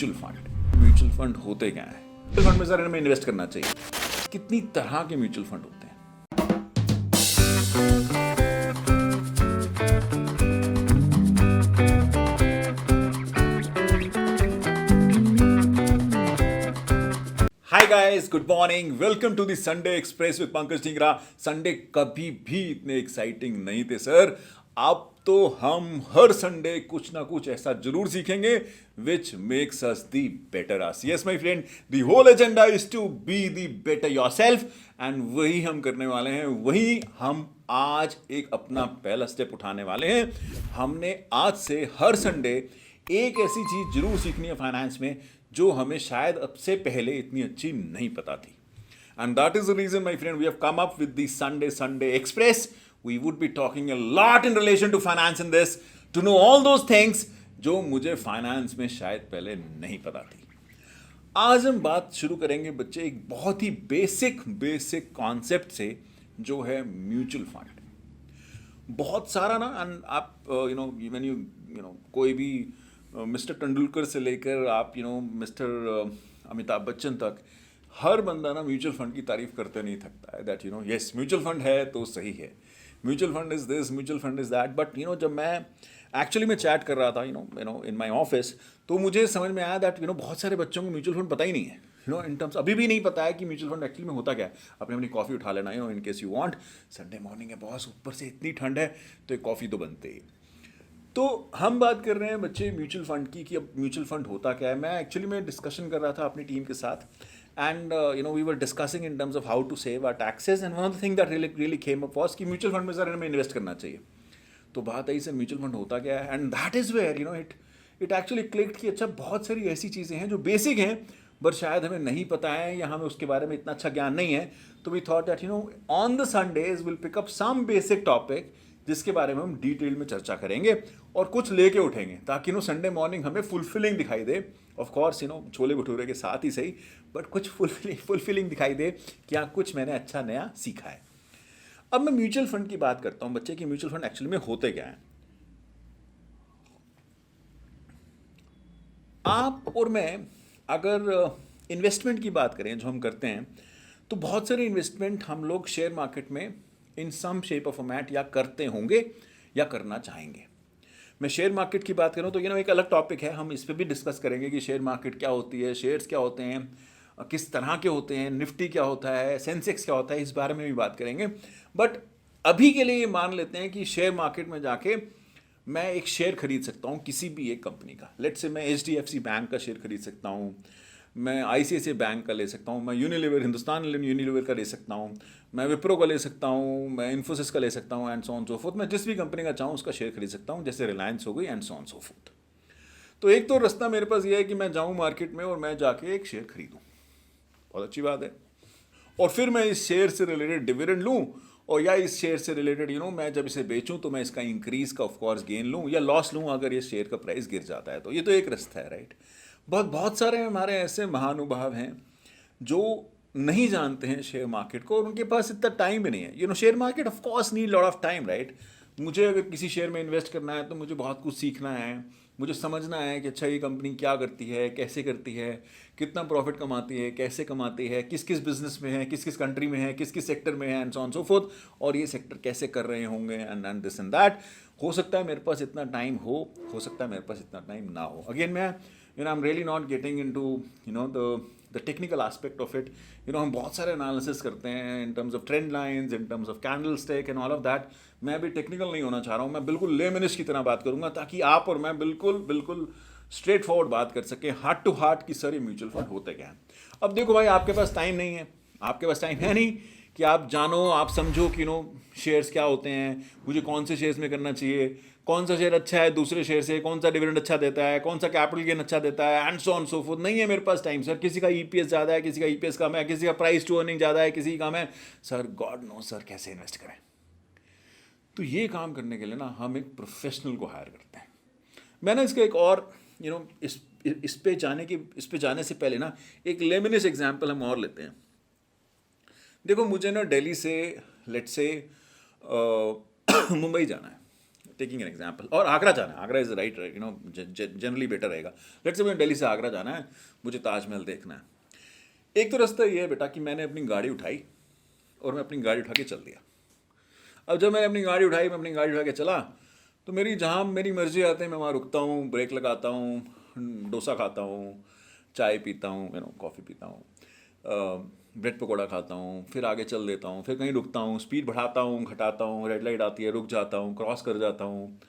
Mutual fund होते क्या है? म्यूचुअल फंड में सर हमें इन्वेस्ट करना चाहिए। कितनी तरह के म्यूचुअल फंड होते हैं? Hi guys, good morning, welcome to the Sunday Express with Pankaj Dhingra. Sunday कभी भी इतने एक्साइटिंग नहीं थे सर। अब तो हम हर संडे कुछ ना कुछ ऐसा जरूर सीखेंगे which makes us the better us. Yes my friend, the whole agenda is to be the better yourself and वही हम करने वाले हैं। वही हम आज एक अपना पहला स्टेप उठाने वाले हैं। हमने आज से हर संडे एक ऐसी चीज जरूर सीखनी है फाइनेंस में जो हमें शायद अब से पहले इतनी अच्छी नहीं पता थी। And that is the reason, my friend, we have come up with the Sunday Express. We would be talking a lot in relation to finance in this, to know all those things जो मुझे finance में शायद पहले नहीं पता थी। आज हम बात शुरू करेंगे बच्चे एक बहुत ही बेसिक कॉन्सेप्ट से, जो है म्यूचुअल फंड। बहुत सारा ना, एंड आप इवन यू कोई भी मिस्टर तेंदुलकर से लेकर आप मिस्टर अमिताभ बच्चन तक, हर बंदा ना म्यूचुअल फंड की तारीफ करते नहीं थकता है। दैट यस, म्यूचुअल फंड है तो सही है, mutual fund is this, mutual fund is that. But जब मैं एक्चुअली में चैट कर रहा था इन माय ऑफिस, तो मुझे समझ में आया दैट बहुत सारे बच्चों को म्यूचुअल फंड पता ही नहीं है। इन टर्म्स अभी भी नहीं पता है कि म्यूचुअल फंड एक्चुअली में होता क्या है। अपनी कॉफ़ी उठा लेना in case you want. Sunday morning है बॉस, ऊपर से इतनी ठंड है तो एक कॉफ़ी तो बनते ही। तो हम बात कर रहे हैं बच्चे म्यूचुअल फंड की, कि अब म्यूचुअल फंड होता क्या है। मैं एक्चुअली में डिस्कशन कर रहा था अपनी टीम के साथ, and we were discussing in terms of how to save our taxes, and one of the thing that really came up was कि म्यूचुअल फंड में सर हमें इन्वेस्ट करना चाहिए। तो बात आई सर म्यूचुअल फंड होता क्या है, and that is where it actually clicked कि अच्छा बहुत सारी ऐसी चीज़ें हैं जो बेसिक हैं बट शायद हमें नहीं पता है या हमें उसके बारे में इतना अच्छा ज्ञान नहीं है। तो we thought that on the Sundays will pick up some basic topic जिसके बारे में हम डिटेल में चर्चा करेंगे और कुछ लेके उठेंगे, ताकि संडे मॉर्निंग हमें फुलफिलिंग दिखाई दे। ऑफ कोर्स छोले भटूरे के साथ ही सही, बट कुछ फुलफिलिंग दिखाई दे कि हाँ कुछ मैंने अच्छा नया सीखा है। अब मैं म्यूचुअल फंड की बात करता हूँ बच्चे, कि म्यूचुअल फंड एक्चुअली में होते क्या हैं। आप और मैं अगर इन्वेस्टमेंट की बात करें जो हम करते हैं, तो बहुत सारे इन्वेस्टमेंट हम लोग शेयर मार्केट में इन सम शेप ऑफ फॉर्मेट या करते होंगे या करना चाहेंगे। मैं शेयर मार्केट की बात करूं तो एक अलग टॉपिक है, हम इस पर भी डिस्कस करेंगे कि शेयर मार्केट क्या होती है, शेयर्स क्या होते हैं, किस तरह के होते हैं, निफ्टी क्या होता है, सेंसेक्स क्या होता है, इस बारे में भी बात करेंगे। बट अभी के लिए ये मान लेते हैं कि शेयर मार्केट में जाके मैं एक शेयर खरीद सकता हूँ किसी भी एक कंपनी का। लेट्स से मैं HDFC बैंक का शेयर खरीद सकता हूँ, मैं ICICI बैंक का ले सकता हूँ, मैं यूनिलीवर, हिंदुस्तान यूनिलीवर का ले सकता हूँ, मैं विप्रो का ले सकता हूँ, मैं इन्फोसिस का ले सकता हूँ, and so on so forth. मैं जिस भी कंपनी का चाहूँ उसका शेयर खरीद सकता हूँ, जैसे रिलायंस हो गई, and so on so forth. तो एक तो रास्ता मेरे पास ये है कि मैं जाऊँ मार्केट में और मैं जाके एक शेयर खरीदूँ, बहुत अच्छी बात है, और फिर मैं इस शेयर से रिलेटेड डिविडेंड लूँ, और या इस शेयर से रिलेटेड मैं जब इसे बेचूँ तो मैं इसका इंक्रीज का ऑफकोर्स गेन लूँ या लॉस लूँ अगर ये शेयर का प्राइस गिर जाता है। तो ये तो एक रास्ता है, राइट। बहुत सारे हमारे ऐसे महानुभाव हैं जो नहीं जानते हैं शेयर मार्केट को, और उनके पास इतना टाइम भी नहीं है। Share market of course need lot of time, right. मुझे अगर किसी शेयर में इन्वेस्ट करना है तो मुझे बहुत कुछ सीखना है, मुझे समझना है कि अच्छा ये कंपनी क्या करती है, कैसे करती है, कितना प्रॉफिट कमाती है, कैसे कमाती है, किस किस बिजनेस में है, किस किस कंट्री में है, किस किस सेक्टर में है, and so on so fourth, और ये सेक्टर कैसे कर रहे होंगे, एंड दिस एंड दैट। हो सकता है मेरे पास इतना टाइम हो सकता है मेरे पास इतना टाइम ना हो। अगेन मैं I'm really not getting into the technical aspect of it. हम बहुत सारे एनालिसिस करते हैं in terms of trend lines, in terms of candlestick and all of that. मैं अभी टेक्निकल नहीं होना चाह रहा हूँ, मैं बिल्कुल लेमनिस्ट की तरह बात करूँगा, ताकि आप और मैं बिल्कुल स्ट्रेट फॉरवर्ड बात कर सकें, हार्ट टू हार्ट, कि सर ये म्यूचुअल फंड होते क्या हैं। अब देखो भाई, आपके पास टाइम नहीं है, आपके पास टाइम है नहीं कि आप जानो, आप समझो कि शेयर्स क्या होते हैं, मुझे कौन से शेयर्स में करना चाहिए, कौन सा शेयर अच्छा है दूसरे शेयर से, कौन सा डिविडेंड अच्छा देता है, कौन सा कैपिटल गेन अच्छा देता है, and so on so fourth. नहीं है मेरे पास टाइम सर। किसी का EPS ज़्यादा है, किसी का EPS कम है, किसी का प्राइस टू अर्निंग ज़्यादा है, किसी का कम है। सर गॉड नो सर, कैसे इन्वेस्ट करें। तो ये काम करने के लिए ना हम एक प्रोफेशनल को हायर करते हैं। मैंने इसका एक और इस पे जाने से पहले ना एक लेमिनिस एग्जाम्पल हम और लेते हैं। देखो, मुझे ना दिल्ली से लेट्स से मुंबई जाना है, टेकिंग एन एग्जाम्पल, और आगरा जाना है, Agra is right, you know, generally better रहेगा। लेट्स से मुझे दिल्ली से आगरा जाना है, मुझे ताजमहल देखना है। एक तो रास्ता ये है बेटा कि मैंने अपनी गाड़ी उठाई और मैं अपनी गाड़ी उठा के चल दिया। अब जब मैंने अपनी गाड़ी उठाई, मैं अपनी गाड़ी उठा के चला, तो मेरी जहाँ मेरी मर्जी आते हैं मैं वहाँ रुकता हूँ, ब्रेक लगाता हूँ, डोसा खाता हूँ, चाय पीता हूँ, यू नो, कॉफ़ी पीता हूँ, ब्रेड पकौड़ा खाता हूँ, फिर आगे चल देता हूँ, फिर कहीं रुकता हूँ, स्पीड बढ़ाता हूँ, घटाता हूँ, रेड लाइट आती है रुक जाता हूँ, क्रॉस कर जाता हूँ,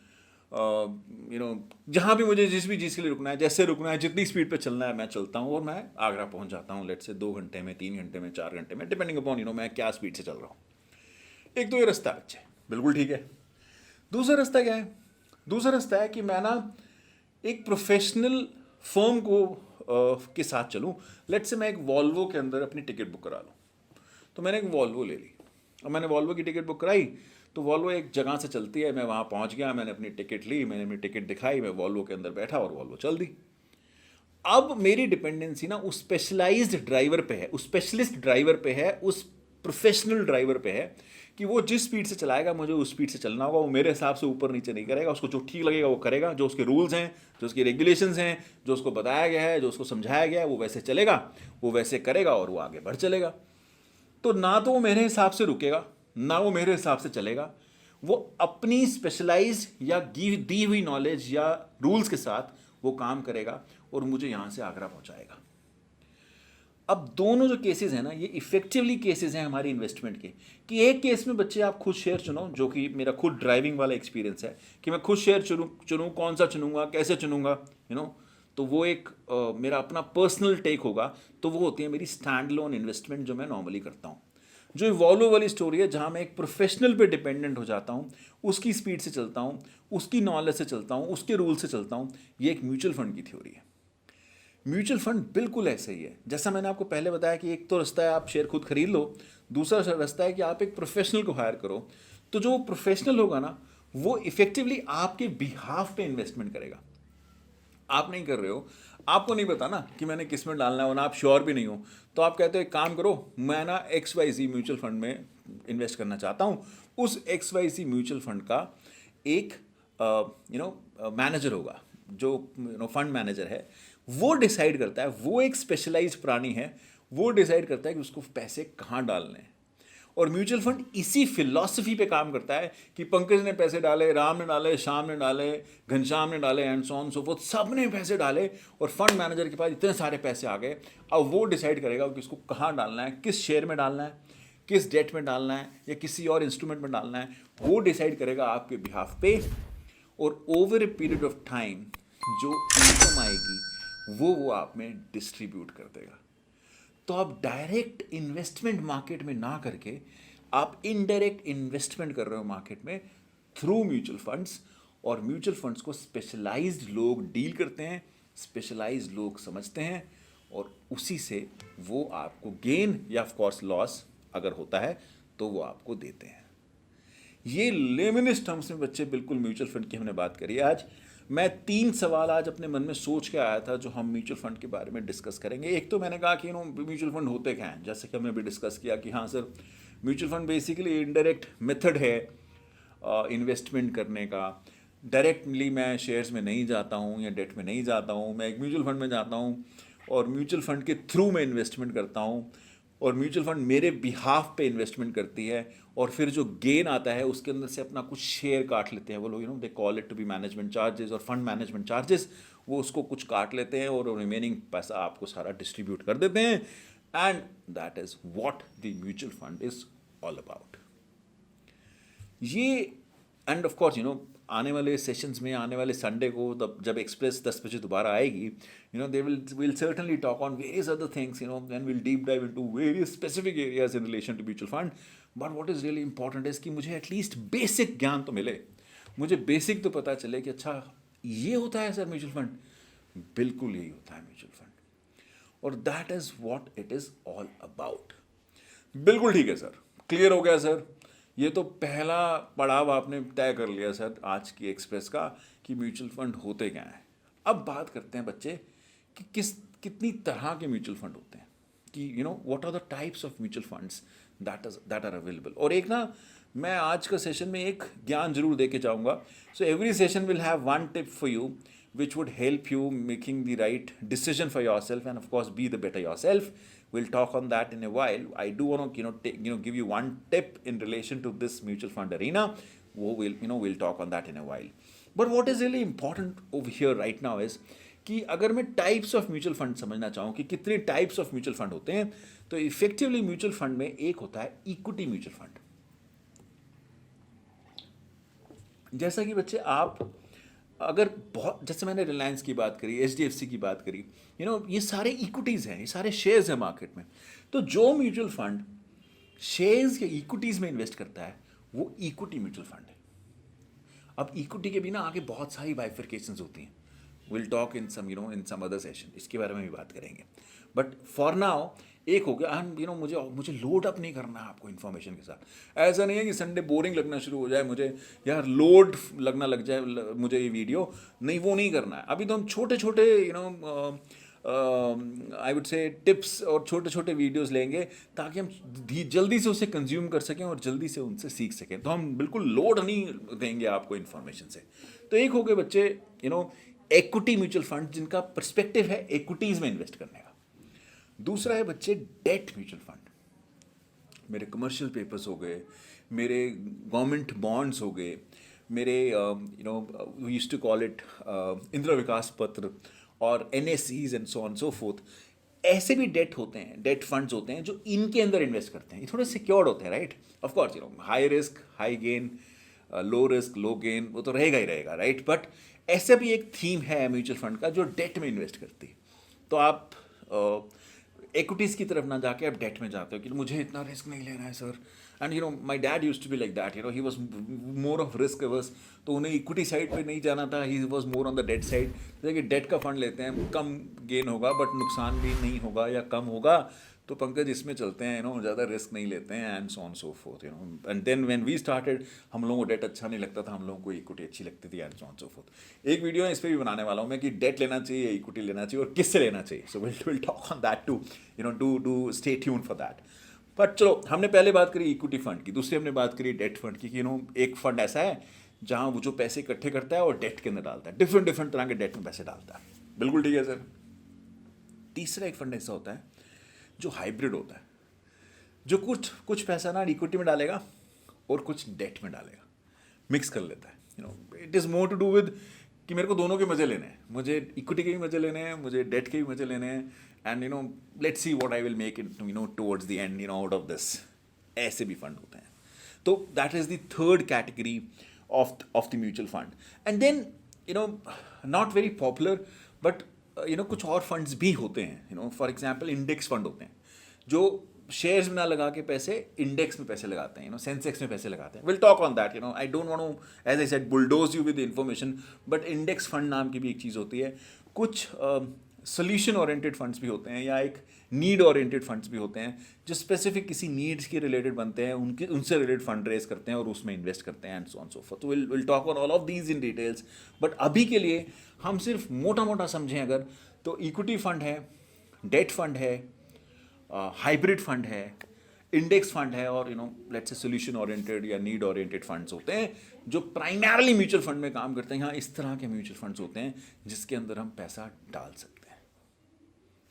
यू नो, जहाँ भी मुझे जिस भी चीज़ के लिए रुकना है, जैसे रुकना है, जितनी स्पीड पे चलना है मैं चलता हूँ, और मैं आगरा पहुँच जाता हूँ, लेट से 2 घंटे में, 3 घंटे में, 4 घंटे में, डिपेंडिंग अपॉन यू नो मैं क्या स्पीड से चल रहा हूँ। एक तो ये रास्ता है बच्चे, बिल्कुल ठीक है। दूसरा रास्ता क्या है? दूसरा रास्ता है कि मैं ना एक प्रोफेशनल फर्म को के साथ चलूँ। लेट से मैं एक वॉल्वो के अंदर अपनी टिकट बुक करा लूँ। तो मैंने एक वॉल्वो ले ली, और मैंने वॉल्वो की टिकट बुक कराई, तो वॉल्वो एक जगह से चलती है, मैं वहाँ पहुँच गया, मैंने अपनी टिकट ली, मैंने अपनी टिकट दिखाई, मैं वॉल्वो के अंदर बैठा और वॉल्वो चल दी। अब मेरी डिपेंडेंसी ना उस स्पेशलाइज्ड ड्राइवर पे है, उस स्पेशलिस्ट ड्राइवर पे है, उस प्रोफेशनल ड्राइवर पे है कि वो जिस स्पीड से चलाएगा मुझे उस स्पीड से चलना होगा। वो मेरे हिसाब से ऊपर नीचे नहीं करेगा, उसको जो ठीक लगेगा वो करेगा, जो उसके रूल्स हैं, जो उसके रेगुलेशंस हैं, जो उसको बताया गया है, जो उसको समझाया गया है, वो वैसे चलेगा, वो वैसे करेगा और वो आगे बढ़ चलेगा। तो ना तो वो मेरे हिसाब से रुकेगा, ना वो मेरे हिसाब से चलेगा, वो अपनी स्पेशलाइज या दी हुई नॉलेज या रूल्स के साथ वो काम करेगा और मुझे यहाँ से आगरा पहुँचाएगा। अब दोनों जो केसेस हैं ना, ये इफेक्टिवली केसेस हैं हमारी इन्वेस्टमेंट के, कि एक केस में बच्चे आप खुद शेयर चुनो, जो कि मेरा खुद ड्राइविंग वाला एक्सपीरियंस है कि मैं खुद शेयर चुनूँ, कौन सा चुनूंगा, कैसे चुनूंगा, यू नो, तो वो एक मेरा अपना पर्सनल टेक होगा। तो वो होती है मेरी स्टैंड लोन इन्वेस्टमेंट जो मैं नॉर्मली करता हूँ। जो वॉल्वो वाली स्टोरी है जहाँ मैं एक प्रोफेशनल पे डिपेंडेंट हो जाता हूँ, उसकी स्पीड से चलता हूँ, उसकी नॉलेज से चलता हूँ, उसके रूल से चलता हूँ, ये एक म्यूचुअल फंड की थ्योरी है। म्यूचुअल फंड बिल्कुल ऐसे ही है, जैसा मैंने आपको पहले बताया कि एक तो रास्ता है आप शेयर खुद खरीद लो, दूसरा रास्ता है कि आप एक प्रोफेशनल को हायर करो। तो जो प्रोफेशनल होगा ना, वो इफेक्टिवली आपके बिहाफ पे इन्वेस्टमेंट करेगा। आप नहीं कर रहे हो, आपको नहीं पता ना कि मैंने किस में डालना है, और आप श्योर भी नहीं हो, तो आप कहते हो एक काम करो, मैं ना XYZ म्यूचुअल फंड में इन्वेस्ट करना चाहता हूँ। उस XYZ म्यूचुअल फंड का एक मैनेजर होगा, जो फंड मैनेजर है, वो डिसाइड करता है, वो एक स्पेशलाइज प्राणी है, वो डिसाइड करता है कि उसको पैसे कहाँ डालने हैं। और म्यूचुअल फंड इसी फिलॉसफी पे काम करता है कि पंकज ने पैसे डाले, राम ने डाले, श्याम ने डाले, घनश्याम ने डाले, and so on so fourth, सब ने पैसे डाले, और फंड मैनेजर के पास इतने सारे पैसे आ गए। अब वो डिसाइड करेगा कि उसको कहाँ डालना है, किस शेयर में डालना है, किस डेट में डालना है, या किसी और इंस्ट्रूमेंट में डालना है, वो डिसाइड करेगा आपके बिहाफ पे। और over a period of time जो इनकम आएगी वो आप में डिस्ट्रीब्यूट कर देगा। तो आप डायरेक्ट इन्वेस्टमेंट मार्केट में ना करके आप इनडायरेक्ट इन्वेस्टमेंट कर रहे हो मार्केट में थ्रू म्यूचुअल फंड्स। और म्यूचुअल फंड्स को स्पेशलाइज्ड लोग डील करते हैं, स्पेशलाइज्ड लोग समझते हैं, और उसी से वो आपको गेन या ऑफ कोर्स लॉस अगर होता है तो वो आपको देते हैं। ये लेमनिस्ट टर्म्स में बच्चे बिल्कुल म्यूचुअल फंड की हमने बात करी है। आज मैं 3 सवाल आज अपने मन में सोच के आया था जो हम म्यूचुअल फंड के बारे में डिस्कस करेंगे। एक तो मैंने कहा कि म्यूचुअल फंड होते क्या हैं, जैसे कि हमने भी डिस्कस किया कि हाँ sir, mutual fund basically indirect method है इन्वेस्टमेंट करने का। डायरेक्टली मैं शेयर्स में नहीं जाता हूँ या डेट में नहीं जाता हूँ, मैं एक म्यूचुअल फंड में जाता हूँ और म्यूचुअल फंड के थ्रू मैं इन्वेस्टमेंट करता हूँ, और म्यूचुअल फंड मेरे बिहाफ पे इन्वेस्टमेंट करती है, और फिर जो गेन आता है उसके अंदर से अपना कुछ शेयर काट लेते हैं वो लोग, they call it to be management charges और फंड मैनेजमेंट चार्जेस। वो उसको कुछ काट लेते हैं और रिमेनिंग पैसा आपको सारा डिस्ट्रीब्यूट कर देते हैं। And that is what the mutual fund is all about. ये एंड ऑफ कोर्स आने वाले सेशंस में, आने वाले संडे को जब एक्सप्रेस 10 बजे दोबारा आएगी, they will certainly talk on various other things, then we'll deep dive into various specific areas in relation to mutual fund. But what is really important is कि मुझे एटलीस्ट बेसिक ज्ञान तो मिले, मुझे बेसिक तो पता चले कि अच्छा ये होता है सर म्यूचुअल फंड, बिल्कुल यही होता है म्यूचुअल फंड, और that is what it is all about. बिल्कुल ठीक है सर, क्लियर हो गया सर। ये तो पहला पड़ाव आपने तय कर लिया सर आज की एक्सप्रेस का कि म्यूचुअल फंड होते क्या हैं। अब बात करते हैं बच्चे कि कितनी तरह के म्यूचुअल फंड होते हैं। कि what are the types of mutual funds that are available. और एक ना मैं आज का सेशन में एक ज्ञान जरूर दे के जाऊँगा। So every session will have one tip for you which would help you making the right decision for yourself, and of course be the better yourself. We'll talk on that in a while. I do want to give you one tip in relation to this mutual fund arena. We'll talk on that in a while. But what is really important over here right now is कि अगर मैं types of mutual fund समझना चाहूँ कि कितने types of mutual fund होते हैं, तो इफेक्टिवली म्यूचुअल फंड में एक होता है इक्विटी म्यूचुअल फंड। जैसा कि बच्चे आप अगर बहुत, जैसे मैंने रिलायंस की बात करी, HDFC की बात करी, ये सारे इक्विटीज़ हैं, ये सारे शेयर्स हैं मार्केट में। तो जो म्यूचुअल फंड शेयर्स या इक्विटीज़ में इन्वेस्ट करता है वो इक्विटी म्यूचुअल फंड है। अब इक्विटी के बिना आगे बहुत सारी बाइफरकेशंस होती हैं। Will talk in some other session, इसके बारे में भी बात करेंगे। बट फॉर नाउ एक हो गया, मुझे लोड अप नहीं करना है आपको इन्फॉर्मेशन के साथ। ऐसा नहीं है कि संडे बोरिंग लगना शुरू हो जाए, मुझे यार लोड लगना लग जाए मुझे ये वीडियो, नहीं, वो नहीं करना है। अभी तो हम छोटे छोटे आई वुड से टिप्स और छोटे छोटे वीडियोस लेंगे ताकि हम जल्दी से उसे कंज्यूम कर सकें और जल्दी से उनसे सीख सकें। तो हम बिल्कुल लोड नहीं देंगे आपको इन्फॉर्मेशन से। तो एक हो गए बच्चे इक्विटी म्यूचुअल फंड जिनका पर्सपेक्टिव है इक्विटीज़ में इन्वेस्ट करने का। दूसरा है बच्चे डेट म्यूचुअल फंड। मेरे कमर्शियल पेपर्स हो गए, मेरे गवर्नमेंट बॉन्ड्स हो गए, मेरे we used to call it Indira Vikas Patra और NSEs and so on so forth. ऐसे भी डेट होते हैं, डेट फंड्स होते हैं जो इनके अंदर इन्वेस्ट करते हैं। ये थोड़े सिक्योर्ड होते हैं, right. Of course high risk high gain, low risk low gain, वो तो रहेगा ही रहेगा, राइट। बट ऐसा भी एक थीम है म्यूचुअल फंड का जो डेट में इन्वेस्ट करती है। तो आप इक्विटीज़ की तरफ ना जाके आप डेट में जाते हो कि मुझे इतना रिस्क नहीं लेना है sir. And my dad used to be like that, he was more of risk averse. तो उन्हें इक्विटी साइड पे नहीं जाना था, he was more on the debt side. जैसे कि डेट का फंड लेते हैं, कम गेन होगा बट नुकसान भी नहीं होगा या कम होगा, तो पंकज इसमें चलते हैं, ज़्यादा रिस्क नहीं लेते हैं and so on so forth. And then when we started, हम लोगों को डेट अच्छा नहीं लगता था, हम लोगों को इक्विटी अच्छी लगती थी and so on so fourth. एक वीडियो है इस पर भी बनाने वाला हूँ मैं कि डेट लेना चाहिए या इक्विटी लेना चाहिए और किससे लेना चाहिए। So will talk on that today stay tune for that. But चलो, हमने पहले बात करी इक्विटी फंड की, दूसरी हमने बात करी डेट फंड की कि एक फंड ऐसा है जहाँ वो जो पैसे इकट्ठे करता है और डेट के अंदर डालता है, डिफरेंट डिफरेंट तरह के डेट में पैसे डालता है। बिल्कुल ठीक है सर। तीसरा एक फंड ऐसा होता है जो हाइब्रिड होता है, जो कुछ पैसा ना इक्विटी में डालेगा और कुछ डेट में डालेगा, मिक्स कर लेता है। It is more to do with कि मेरे को दोनों के मज़े लेने हैं, मुझे इक्विटी के भी मज़े लेने हैं, मुझे डेट के भी मज़े लेने हैं, and let's see what I will make it towards the end out of this. ऐसे भी फंड होते हैं। तो that is the third category of the mutual fund. And then not very popular but कुछ और फंड्स भी होते हैं। फॉर एग्जाम्पल इंडेक्स फंड होते हैं जो शेयर्स में ना लगा के पैसे इंडेक्स में पैसे लगाते हैं, सेंसेक्स में पैसे लगाते हैं। Will talk on that. I don't want to, as I said, bulldoze you with information, but index fund नाम की भी एक चीज़ होती है। कुछ सोल्यूशन ओरिएंटेड फंड्स भी होते हैं या एक नीड ओरिएंटेड फंड्स भी होते हैं जो स्पेसिफिक किसी नीड्स के रिलेटेड बनते हैं, उनसे रिलेटेड फंड रेज करते हैं और उसमें इन्वेस्ट करते हैं and so on so forth. तो will talk on all of these in details. But अभी के लिए हम सिर्फ मोटा मोटा समझें अगर, तो इक्विटी फंड है, डेट फंड है, हाइब्रिड फंड है, इंडेक्स फंड है और लेट्स से सोल्यूशन ओरिएंटेड या नीड ओरिएंटेड फंड्स होते हैं जो प्राइमरली म्यूचुअल फंड में काम करते हैं। यहाँ इस तरह के म्यूचुअल फंड्स होते हैं जिसके अंदर हम पैसा डाल सकते हैं।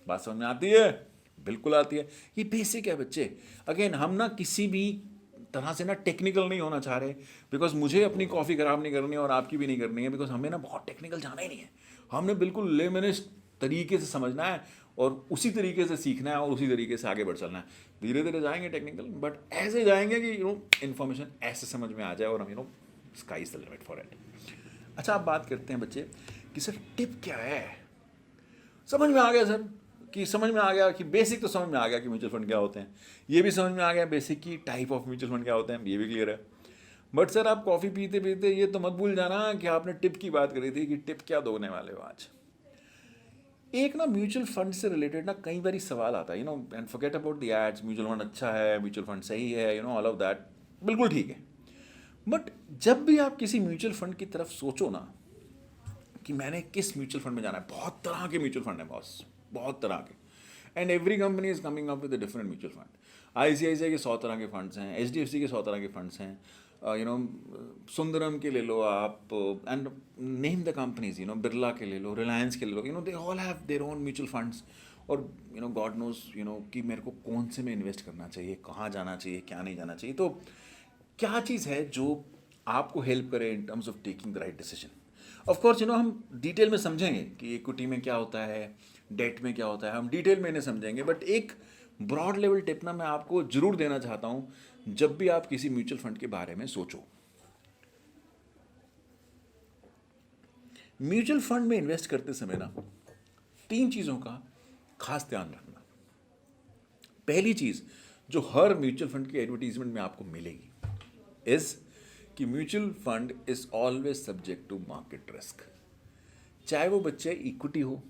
बात समझ में आती है? बिल्कुल आती है। ये बेसिक है बच्चे। अगेन, हम ना किसी भी तरह से ना टेक्निकल नहीं होना चाह रहे, बिकॉज मुझे अपनी कॉफ़ी ख़राब नहीं करनी है और आपकी भी नहीं करनी है, बिकॉज हमें ना बहुत टेक्निकल जाना ही नहीं है। हमने बिल्कुल लेमनिस्ट तरीके से समझना है और उसी तरीके से सीखना है और उसी तरीके से आगे बढ़ चलना है। धीरे धीरे जाएंगे टेक्निकल, बट ऐसे जाएंगे कि इन्फॉर्मेशन ऐसे समझ में आ जाए और हम sky is the limit for it. अच्छा, आप बात करते हैं बच्चे कि सर टिप क्या है। समझ में आ गया सर, कि समझ में आ गया कि बेसिक तो समझ में आ गया कि म्यूचुअल फंड क्या होते हैं, ये भी समझ में आ गया बेसिक की टाइप ऑफ म्यूचुअल फंड क्या होते हैं, ये भी क्लियर है। बट सर आप कॉफ़ी पीते पीते ये तो मत भूल जाना कि आपने टिप की बात करी थी कि टिप क्या दोने वाले हो आज। एक ना म्यूचुअल फंड से रिलेटेड ना कई बार सवाल आता है, and forget about the ads, mutual fund अच्छा है, म्यूचुअल फंड सही है, ऑल ऑफ दैट, बिल्कुल ठीक है। बट जब भी आप किसी म्यूचुअल फंड की तरफ सोचो ना कि मैंने किस म्यूचुअल फंड में जाना है, बहुत तरह के म्यूचुअल फंड है बॉस, बहुत तरह के। And every company is coming up with a different mutual fund. ICICI के 100 तरह के फंड्स हैं, एचडीएफसी के 100 तरह के फंड्स हैं, सुंदरम के ले लो आप, and name the companies, Birla के ले लो, रिलायंस के ले लो, they all have their own mutual funds. और गॉड नोज कि मेरे को कौन से में इन्वेस्ट करना चाहिए, कहाँ जाना चाहिए, क्या नहीं जाना चाहिए. तो क्या चीज़ है जो आपको हेल्प करे इन terms of taking the right decision. Of course हम डिटेल में समझेंगे कि इक्विटी में क्या होता है, डेट में क्या होता है, हम डिटेल में इन्हें समझेंगे. बट एक ब्रॉड लेवल टिप ना मैं आपको जरूर देना चाहता हूँ जब भी आप किसी म्यूचुअल फंड के बारे में सोचो. म्यूचुअल फंड में इन्वेस्ट करते समय ना 3 चीज़ों का खास ध्यान रखना. पहली चीज़ जो हर म्यूचुअल फंड की एडवर्टीजमेंट में आपको मिलेगी इज कि mutual fund is always subject to market risk. चाहे वो बच्चे इक्विटी हो,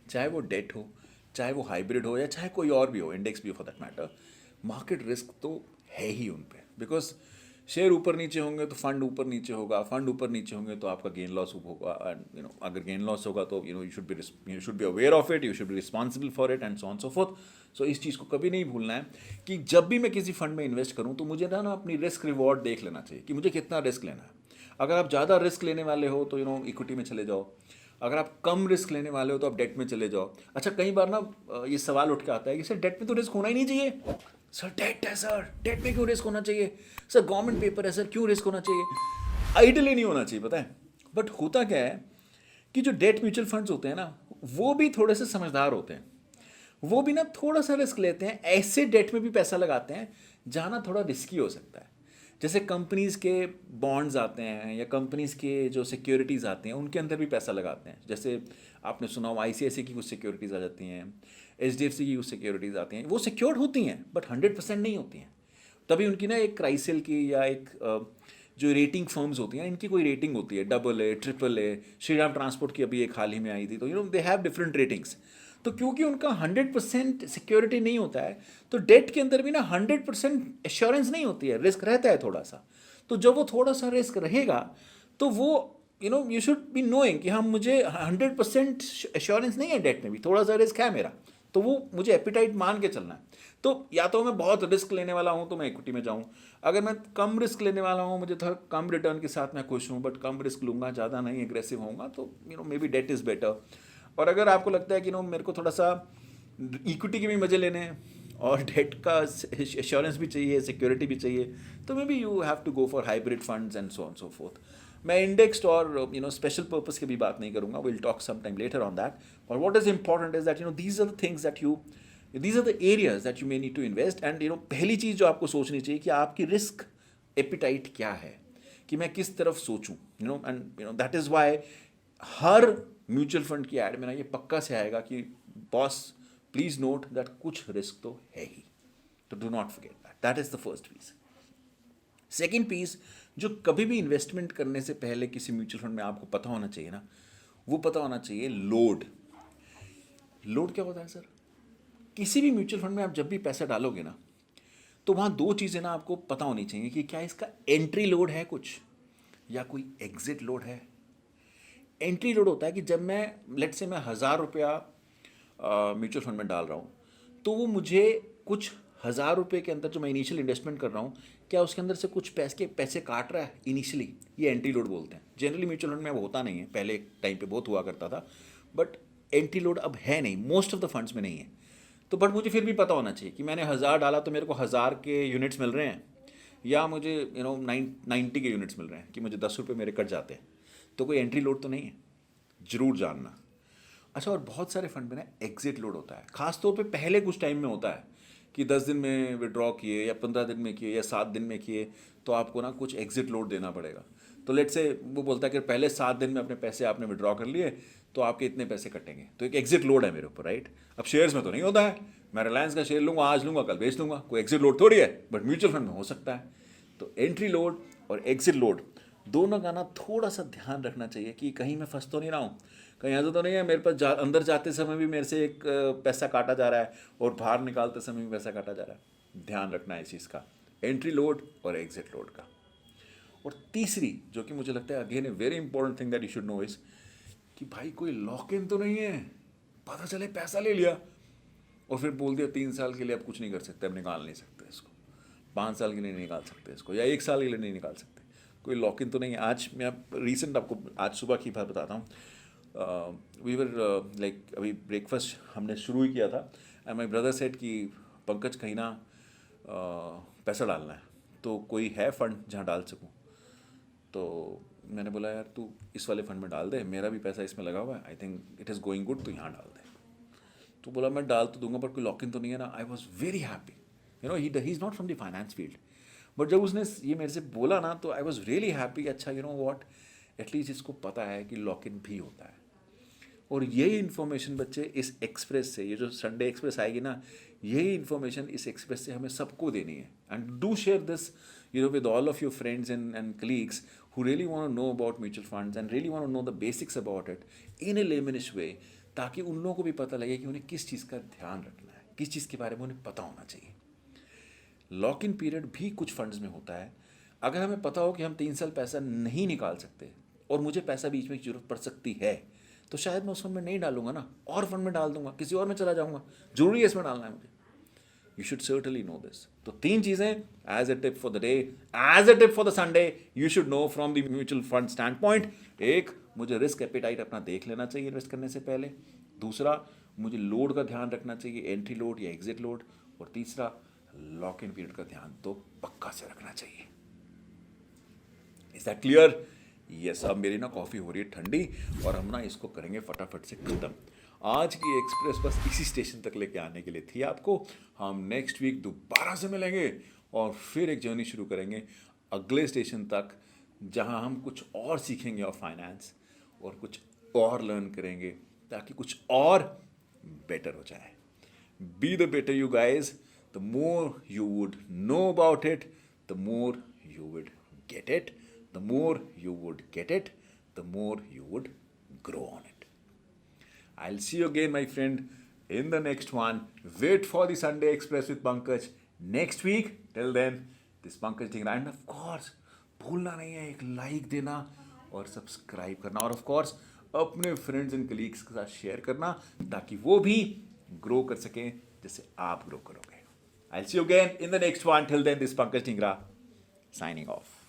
चाहे वो डेट हो, चाहे वो हाइब्रिड हो, या चाहे कोई और भी हो, इंडेक्स भी हो for that matter, market risk तो है ही उन पे. बिकॉज शेयर ऊपर नीचे होंगे तो फंड ऊपर नीचे होगा, फंड ऊपर नीचे होंगे तो आपका गेन लॉस होगा. एंड अगर गेन लॉस होगा तो you should be aware of it, you should be responsible for it, and so on so forth. So इस चीज़ को कभी नहीं भूलना है कि जब भी मैं किसी फंड में इन्वेस्ट करूं तो मुझे ना अपनी रिस्क रिवॉर्ड देख लेना चाहिए कि मुझे कितना रिस्क लेना है. अगर आप ज़्यादा रिस्क लेने वाले हो तो इक्विटी में चले जाओ. अगर आप कम रिस्क लेने वाले हो तो आप डेट में चले जाओ. अच्छा, कई बार ना ये सवाल उठ के आता है कि सर डेट में तो रिस्क होना ही नहीं चाहिए. सर डेट है, सर डेट में क्यों रिस्क होना चाहिए, सर गवर्नमेंट पेपर है, सर क्यों रिस्क होना चाहिए. आइडियली नहीं होना चाहिए, पता है. बट होता क्या है कि जो डेट म्यूचुअल फंड्स होते हैं ना वो भी थोड़े से समझदार होते हैं. वो भी ना थोड़ा सा रिस्क लेते हैं, ऐसे डेट में भी पैसा लगाते हैं जहाँ ना थोड़ा रिस्की हो सकता है. जैसे कंपनीज़ के बॉन्ड्स आते हैं या कंपनीज़ के जो सिक्योरिटीज़ आते हैं उनके अंदर भी पैसा लगाते हैं. जैसे आपने सुना हो आईसीआईसीआई की कुछ सिक्योरिटीज़ आ जाती हैं, एचडीएफसी की कुछ सिक्योरिटीज़ आती हैं. वो सिक्योर्ड होती हैं बट 100% नहीं होती हैं. तभी उनकी ना एक क्राइसिल की या एक जो रेटिंग फर्म्स होती हैं इनकी कोई रेटिंग होती है, AA, AAA. श्रीराम ट्रांसपोर्ट की अभी एक हाल ही में आई थी. तो दे हैव डिफरेंट रेटिंग्स. तो क्योंकि उनका 100% सिक्योरिटी नहीं होता है तो डेट के अंदर भी ना 100% एश्योरेंस नहीं होती है, रिस्क रहता है थोड़ा सा. तो जब वो थोड़ा सा रिस्क रहेगा तो वो यू शुड बी नोइंग कि हाँ मुझे 100% एश्योरेंस नहीं है, डेट में भी थोड़ा सा रिस्क है मेरा, तो वो मुझे एपिटाइट मान के चलना है. तो या तो मैं बहुत रिस्क लेने वाला हूँ तो मैं इक्विटी में जाऊँ, अगर मैं कम रिस्क लेने वाला हूँ, मुझे थोड़ा कम रिटर्न के साथ मैं खुश हूँ बट कम रिस्क लूँगा, ज़्यादा नहीं एग्रेसिव होऊंगा, तो may B that is better. और अगर आपको लगता है कि मेरे को थोड़ा सा इक्विटी के भी मज़े लेने हैं और डेट का एश्योरेंस भी चाहिए, सिक्योरिटी भी चाहिए, तो may be you have to go for hybrid funds and so on so forth. मैं इंडेक्स्ड और स्पेशल पर्पस की भी बात नहीं करूँगा, will talk some time later on that. और what is important is that these are the things that these are the areas that you may need to invest. And पहली चीज़ जो आपको सोचनी चाहिए कि आपकी रिस्क एपिटाइट क्या है, कि मैं किस तरफ सोचूं. एंड दैट इज़ वाई हर म्यूचुअल फंड की ऐड में ना ये पक्का से आएगा कि बॉस प्लीज नोट दैट कुछ रिस्क तो है ही. तो do not forget that. That is the first piece. Second piece जो कभी भी इन्वेस्टमेंट करने से पहले किसी म्यूचुअल फंड में आपको पता होना चाहिए ना, वो पता होना चाहिए लोड. लोड क्या होता है सर? किसी भी म्यूचुअल फंड में आप जब भी पैसा डालोगे ना तो वहाँ 2 चीज़ें ना आपको पता होनी चाहिए कि क्या इसका एंट्री लोड है कुछ या कोई एग्जिट लोड है. एंट्री लोड होता है कि जब मैं लेट्स से मैं 1000 रुपया म्यूचुअल फंड में डाल रहा हूँ तो वो मुझे कुछ 1000 रुपये के अंदर जो मैं इनिशियल इन्वेस्टमेंट कर रहा हूँ क्या उसके अंदर से कुछ पैसे काट रहा है इनिशियली, ये एंट्री लोड बोलते हैं. जनरली म्यूचुअल फंड में वो होता नहीं है, पहले एक टाइम पे बहुत हुआ करता था बट एंट्री लोड अब है नहीं, मोस्ट ऑफ द फंड्स में नहीं है. तो बट मुझे फिर भी पता होना चाहिए कि मैंने 1000 डाला तो मेरे को 1000 के यूनिट्स मिल रहे हैं या मुझे 90 के यूनिट्स मिल रहे हैं, कि मुझे 10 रुपये मेरे कट जाते हैं. तो कोई एंट्री लोड तो नहीं है, जरूर जानना. अच्छा, और बहुत सारे फंड में ना एग्जिट लोड होता है, खासतौर पे पहले कुछ टाइम में होता है कि 10 दिन में विड्रॉ किए या 15 दिन में किए या 7 दिन में किए तो आपको ना कुछ एग्जिट लोड देना पड़ेगा. तो लेट से वो बोलता है कि पहले 7 दिन में अपने पैसे आपने विड्रॉ कर लिए तो आपके इतने पैसे कटेंगे, तो एक एग्जिट लोड है मेरे ऊपर, राइट. अब शेयर्स में तो नहीं होता है, मैं रिलायंस का शेयर लूँगा, आज लूँगा कल बेच दूँगा, कोई एग्जिट लोड थोड़ी है, बट म्यूचुअल फंड में हो सकता है. तो एंट्री लोड और एग्जिट लोड दोनों का ना थोड़ा सा ध्यान रखना चाहिए कि कहीं मैं फंस तो नहीं रहा हूँ, कहीं ऐसा तो नहीं है मेरे पास अंदर जाते समय भी मेरे से एक पैसा काटा जा रहा है और बाहर निकालते समय भी पैसा काटा जा रहा है. ध्यान रखना है इस चीज़ का, एंट्री लोड और एग्जिट लोड का. और तीसरी जो कि मुझे लगता है again a very important thing that you should know is कि भाई कोई लॉक इन तो नहीं है, पता चले पैसा ले लिया और फिर बोल दिया 3 साल के लिए अब कुछ नहीं कर सकते, अब निकाल नहीं सकते इसको, 5 साल के लिए नहीं निकाल सकते इसको, या 1 साल के लिए नहीं निकाल सकते, कोई लॉक इन तो नहीं है। आज मैं रिसेंट आपको आज सुबह की बात बताता हूँ। वी वर लाइक अभी ब्रेकफास्ट हमने शुरू ही किया था एंड माई ब्रदर सेड कि पंकज कहीं ना पैसा डालना है, तो कोई है फंड जहाँ डाल सकूँ? तो मैंने बोला यार तू इस वाले फंड में डाल दे, मेरा भी पैसा इसमें लगा हुआ है, I think it is going good, तो यहाँ डाल दे। तो बोला मैं डाल तो दूंगा पर कोई लॉक इन तो नहीं है ना। I was very happy, you know he is not from the finance field, but जब उसने ये मेरे से बोला ना तो आई वॉज रियली हैप्पी। अच्छा यू नो वॉट, एटलीस्ट इसको पता है कि लॉक इन भी होता है। और यही इन्फॉर्मेशन बच्चे इस एक्सप्रेस से, ये जो संडे एक्सप्रेस आएगी ना, यही इन्फॉर्मेशन इस एक्सप्रेस से हमें सबको देनी है। And do share this you know with all of your friends and colleagues who really want to know about mutual funds and really want to know the basics about it in a laymanish way, ताकि उन लोगों को भी पता लगे कि उन्हें किस चीज़ का ध्यान रखना है, किस चीज़ के बारे में उन्हें पता होना चाहिए। लॉक इन पीरियड भी कुछ फंड्स में होता है। अगर हमें पता हो कि हम 3 साल पैसा नहीं निकाल सकते और मुझे पैसा बीच में ज़रूरत पड़ सकती है, तो शायद मैं उस फंड में नहीं डालूंगा ना, और फंड में डाल दूंगा, किसी और में चला जाऊंगा। जरूरी है इसमें डालना है मुझे। You should certainly know this. तो 3 चीज़ें as a tip for the day, as a tip for the Sunday, you should know from the mutual fund standpoint. एक, मुझे रिस्क एपेटाइट अपना देख लेना चाहिए इन्वेस्ट करने से पहले। दूसरा, मुझे लोड का ध्यान रखना चाहिए, एंट्री लोड या एग्जिट लोड। और तीसरा, लॉक इन पीरियड का ध्यान तो पक्का से रखना चाहिए। Is that clear? यस। अब मेरी ना कॉफ़ी हो रही है ठंडी और हम ना इसको करेंगे फटाफट से ख़त्म। आज की एक्सप्रेस बस इसी स्टेशन तक लेके आने के लिए थी आपको। हम नेक्स्ट वीक दोबारा से मिलेंगे और फिर एक जर्नी शुरू करेंगे अगले स्टेशन तक, जहां हम कुछ और सीखेंगे ऑफ फाइनेंस और कुछ और लर्न करेंगे ताकि कुछ और बेटर हो जाए। Be the better you guys. The more you would know about it, the more you would get it, the more you would get it, the more you would grow on it. I'll see you again, my friend, in the next one. Wait for the Sunday Express with Pankaj next week. Till then, this Pankaj Dhingra. And of course, भूलना नहीं है एक like देना और subscribe करना, और of course अपने friends and colleagues के साथ शेयर करना ताकि वो भी ग्रो कर सकें जैसे आप ग्रो करोगे. I'll see you again in the next one. Till then, this Pankaj Dhingra signing off.